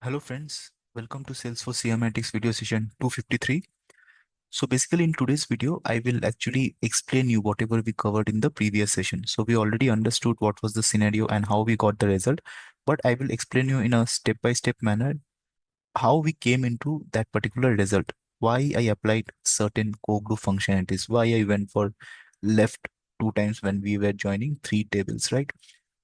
Hello friends, welcome to Salesforce CMAtics video session 253. So basically in today's video, I will actually explain you whatever we covered in the previous session. So we already understood what was the scenario and how we got the result, but I will explain you in a step-by-step manner how we came into that particular result, why I applied certain co-group functionalities, why I went for left two times when we were joining three tables, right?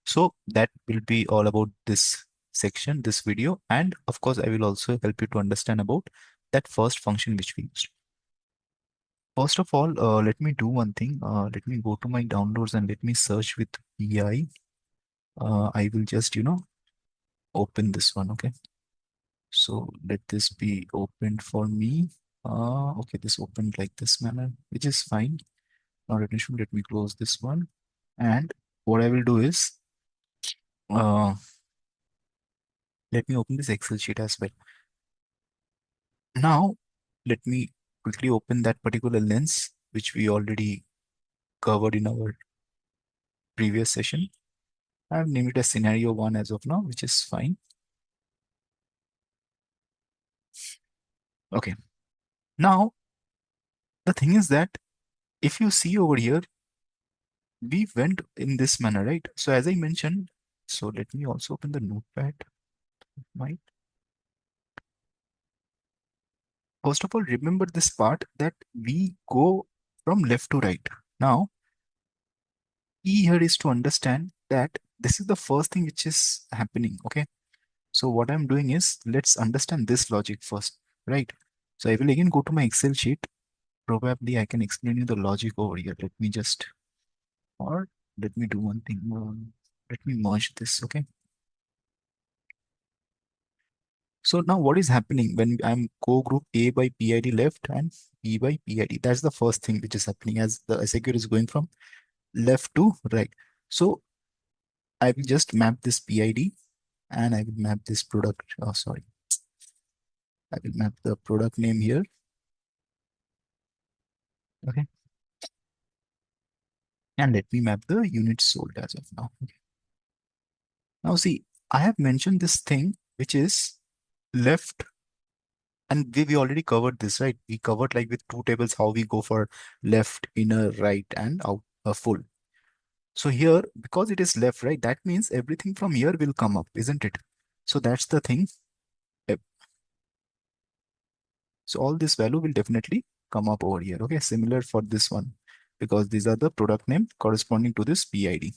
So that will be all about this section, this video. And of course, I will also help you to understand about that first function which we used. First of all, let me do one thing. Let me go to my downloads and let me search with PI. I will just, open this one. Okay. So let this be opened for me. Okay, this opened like this manner, which is fine. Now let me close this one. And what I will do is, uh, let me open this Excel sheet as well. Now, let me quickly open that particular lens, which we already covered in our previous session. I've named it as scenario one as of now, which is fine. Okay. Now, the thing is that if you see over here, we went in this manner, right? So as I mentioned, so let me also open the notepad. Right. First of all, remember this part that we go from left to right. Now, key here is to understand that this is the first thing which is happening. Okay. So what I'm doing is let's understand this logic first, right? So I will again go to my Excel sheet. Probably I can explain you the logic over here. Let me just, or let me do one thing. Let me merge this. Okay. So now what is happening when I'm co-group A by PID left and B by PID? That's the first thing which is happening as the SAQL is going from left to right. So I will just map this PID and I will map this product. Oh, sorry. I will map the product name here. Okay. And let me map the units sold as of now. Okay. Now see, I have mentioned this thing which is left, and we already covered this, right? We covered like with two tables how we go for left, inner, right, and out full. So here, because it is left, right, that means everything from here will come up, isn't it? So that's the thing. Yep. So all this value will definitely come up over here. Okay, similar for this one, because these are the product name corresponding to this PID.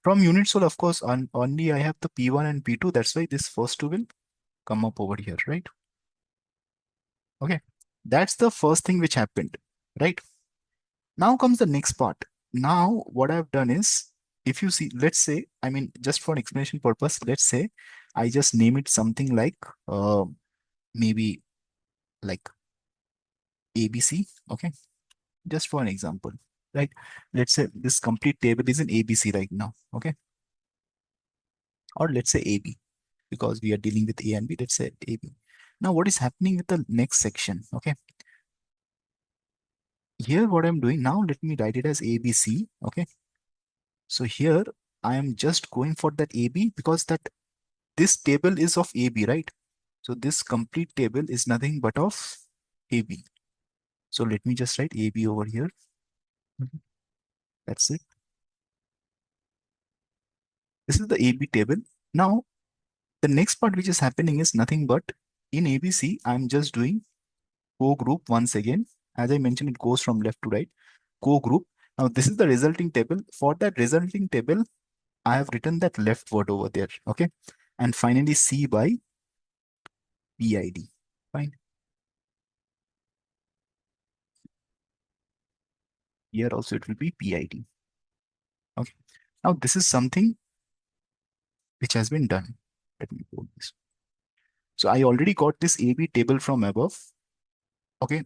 From unit sold, of course, only I have the P1 and P2. That's why this first two will come up over here, right? Okay, that's the first thing which happened, right? Now comes the next part. Now, what I've done is, if you see, let's say, I mean, just for an explanation purpose, let's say I just name it something like maybe like ABC. Okay, just for an example, right? Let's say this complete table is in ABC right now. Okay, or let's say AB because we are dealing with A and B. Let's say AB. Now, what is happening with the next section? Okay, here what I'm doing now, let me write it as ABC. Okay, so here I am just going for that AB because that this table is of AB, right? So this complete table is nothing but of AB. So let me just write AB over here. Mhm. That's it. This is the AB table. Now, the next part which is happening is nothing but in ABC, I'm just doing co-group once again. As I mentioned, it goes from left to right. Co-group. Now, this is the resulting table. For that resulting table, I have written that left word over there. Okay. And finally, C by PID. Fine. Here also it will be PID. Okay. Now, this is something which has been done. Let me put this. So I already got this AB table from above. Okay.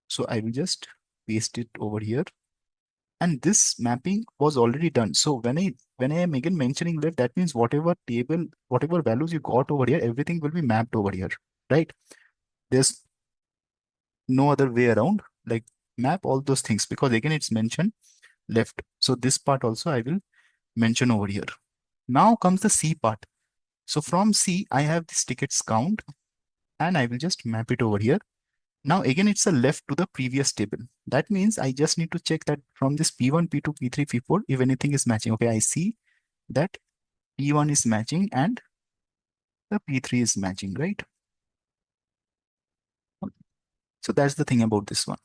So I will just paste it over here. And this mapping was already done. So when I am again mentioning that, that means whatever table, whatever values you got over here, everything will be mapped over here, right? There's no other way around. Like map all those things because again it's mentioned left. So this part also I will mention over here. Now comes the C part. So from C, I have this tickets count and I will just map it over here. Now again, it's a left to the previous table. That means I just need to check that from this P1, P2, P3, P4, if anything is matching. Okay, I see that P1 is matching and the P3 is matching, right? So that's the thing about this one.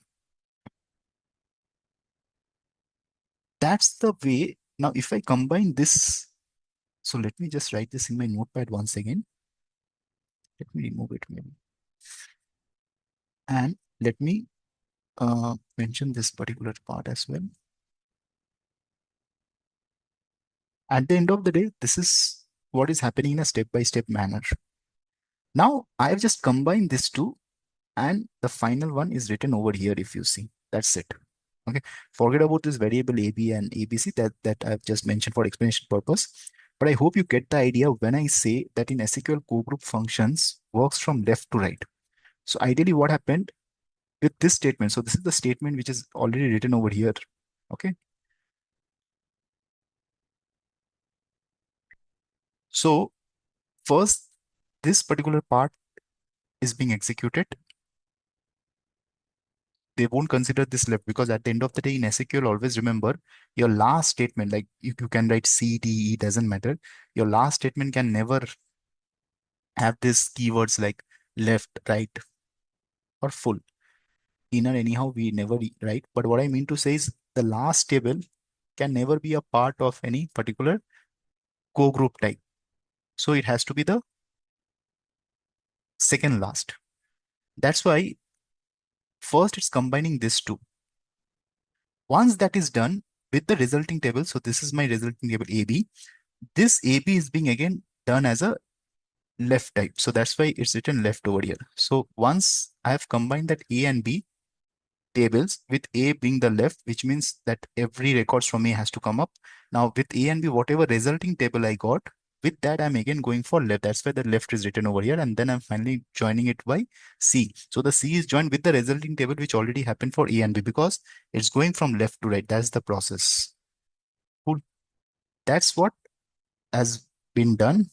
That's the way. Now, if I combine this, so let me just write this in my notepad once again. Let me remove it maybe. And let me mention this particular part as well. At the end of the day, this is what is happening in a step-by-step manner. Now, I have just combined these two and the final one is written over here if you see. That's it. Okay, forget about this variable AB and ABC that I've just mentioned for explanation purpose. But I hope you get the idea when I say that in SAQL cogroup functions works from left to right. So ideally what happened with this statement, so this is the statement which is already written over here. Okay, so first this particular part is being executed. They won't consider this left because at the end of the day in SQL, always remember your last statement, like you can write C, D, E, doesn't matter. Your last statement can never have these keywords like left, right, or full. Inner, anyhow, we never write. But what I mean to say is the last table can never be a part of any particular co-group type. So it has to be the second last. That's why first it's combining this two. Once that is done with the resulting table, so this is my resulting table AB. This AB is being again done as a left type. So that's why it's written left over here. So once I have combined that A and B tables with A being the left, which means that every records from A has to come up. Now with A and B, whatever resulting table I got, with that I'm again going for left. That's why the left is written over here. And then I'm finally joining it by C. So the C is joined with the resulting table, which already happened for A and B because it's going from left to right. That's the process. Cool. That's what has been done.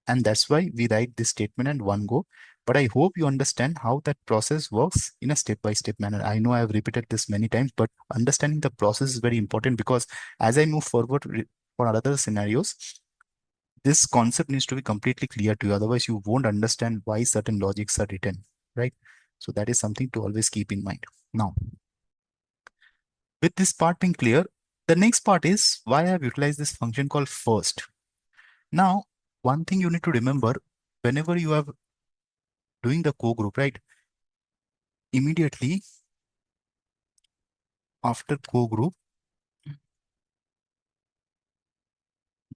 And that's why we write this statement in one go. But I hope you understand how that process works in a step-by-step manner. I know I have repeated this many times, but understanding the process is very important because as I move forward for other scenarios, this concept needs to be completely clear to you. Otherwise, you won't understand why certain logics are written, right? So that is something to always keep in mind. Now, with this part being clear, the next part is why I have utilized this function called first. Now, one thing you need to remember, whenever you are doing the co-group, right? Immediately after co-group,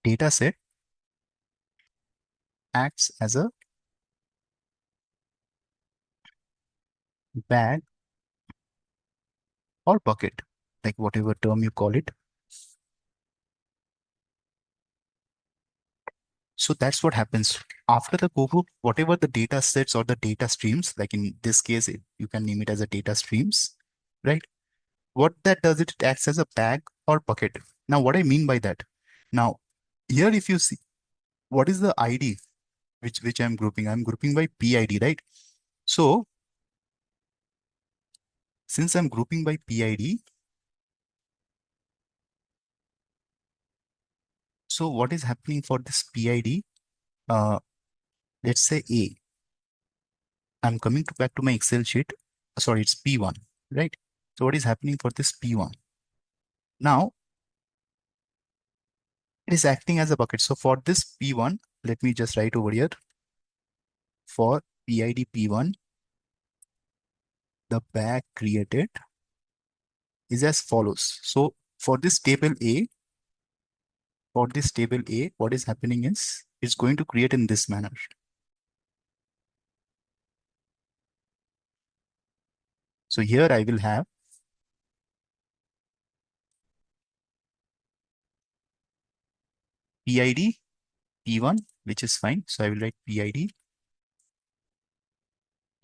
dataset acts as a bag or bucket, like whatever term you call it. So that's what happens after the co-group, whatever the data sets or the data streams, like in this case, you can name it as a data streams, right? What that does, it acts as a bag or bucket. Now, what I mean by that, now here, if you see, what is the ID which I'm grouping? I'm grouping by PID, right? So since I'm grouping by PID, so what is happening for this PID? Let's say A. I'm coming back to my Excel sheet. Sorry, it's P1, right? So what is happening for this P1? Now it is acting as a bucket. So for this P1, let me just write over here for PID P1, the bag created is as follows. So for this table A, what is happening is it's going to create in this manner. So here I will have PID P1, which is fine. So I will write PID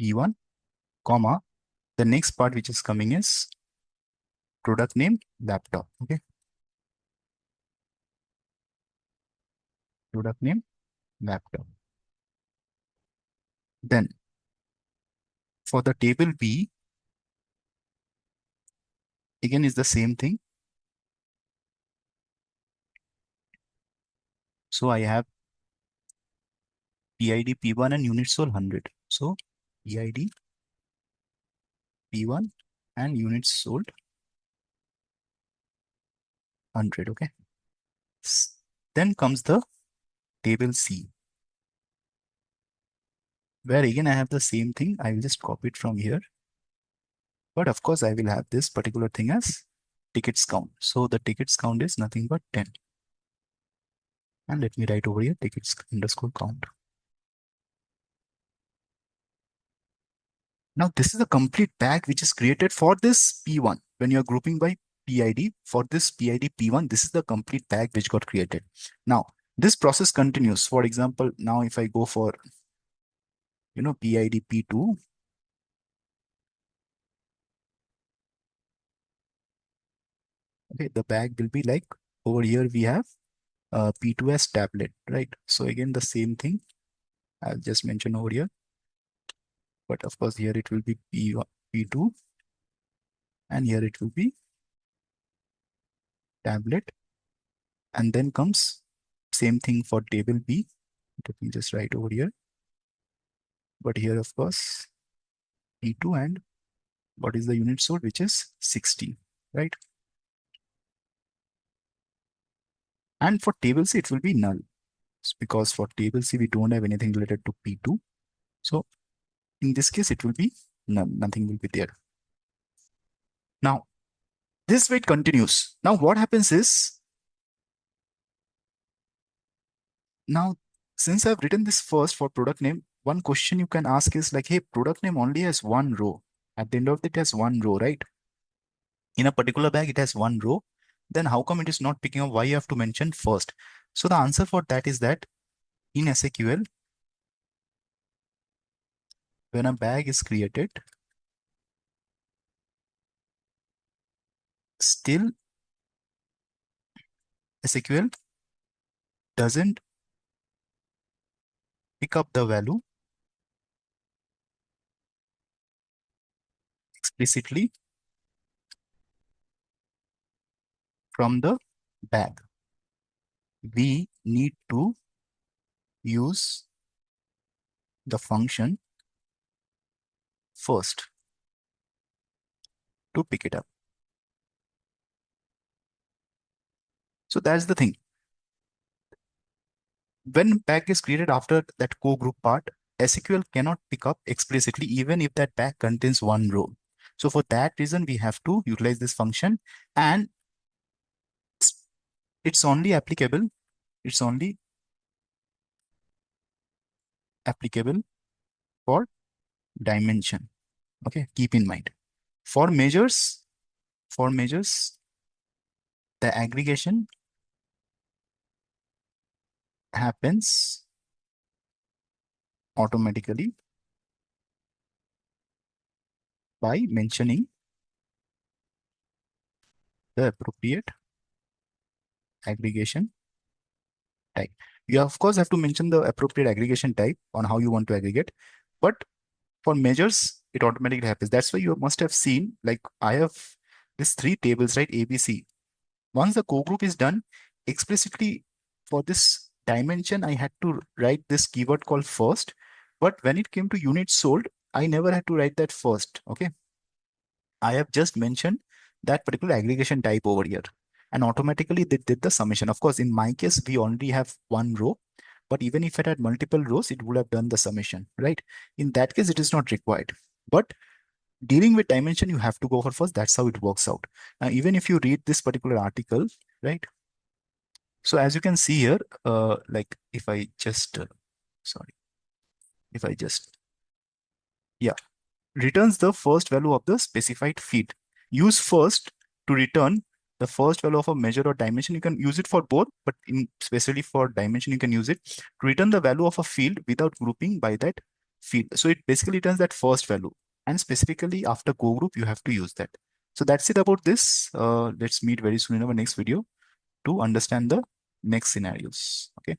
P1, comma. The next part which is coming is product name laptop. Okay. Product name vector. Then for the table B, again is the same thing. So I have PID P1 and unit sold 100. So PID P1 and units sold 100. Okay. Then comes the table C, where again I have the same thing. I will just copy it from here. But of course, I will have this particular thing as tickets count. So the tickets count is nothing but 10. And let me write over here tickets underscore count. Now this is a complete bag which is created for this P1. When you're grouping by PID, for this PID P1, this is the complete bag which got created. Now this process continues. For example, now if I go for, PID P2, okay, the bag will be like over here we have P2 as tablet, right? So again, the same thing I'll just mention over here. But of course, here it will be P1, P2, and here it will be tablet. And then comes same thing for table B. Let me just write over here. But here, of course, P2 and what is the unit sold, which is 60, right? And for table C, it will be null. It's because for table C, we don't have anything related to P2. So in this case, it will be null. Nothing will be there. Now, this way it continues. Now, what happens is, now, since I've written this first for product name, one question you can ask is like, hey, product name only has one row. At the end of it has one row, right? In a particular bag, it has one row. Then how come it is not picking up? Why you have to mention first? So the answer for that is that in SAQL, when a bag is created, still SAQL doesn't pick up the value explicitly from the bag. We need to use the function first to pick it up. So that's the thing. When bag is created after that co-group part, SQL cannot pick up explicitly even if that bag contains one row. So for that reason, we have to utilize this function, and it's only applicable for dimension. Okay, keep in mind. For measures, the aggregation happens automatically by mentioning the appropriate aggregation type. You of course have to mention the appropriate aggregation type on how you want to aggregate, but for measures, it automatically happens. That's why you must have seen, like I have these three tables, right? A, B, C. Once the co-group is done, explicitly for this dimension, I had to write this keyword called first. But when it came to units sold, I never had to write that first. Okay. I have just mentioned that particular aggregation type over here. And automatically they did the summation. Of course, in my case, we only have one row. But even if it had multiple rows, it would have done the summation, right? In that case, it is not required. But dealing with dimension, you have to go for first. That's how it works out. Now, even if you read this particular article, right? So as you can see here, like if I just, sorry, if I just, yeah, returns the first value of the specified field. Use first to return the first value of a measure or dimension. You can use it for both, but in especially for dimension, you can use it to return the value of a field without grouping by that field. So it basically returns that first value. And specifically after co-group, you have to use that. So that's it about this. Let's meet very soon in our next video to understand the next scenarios. Okay.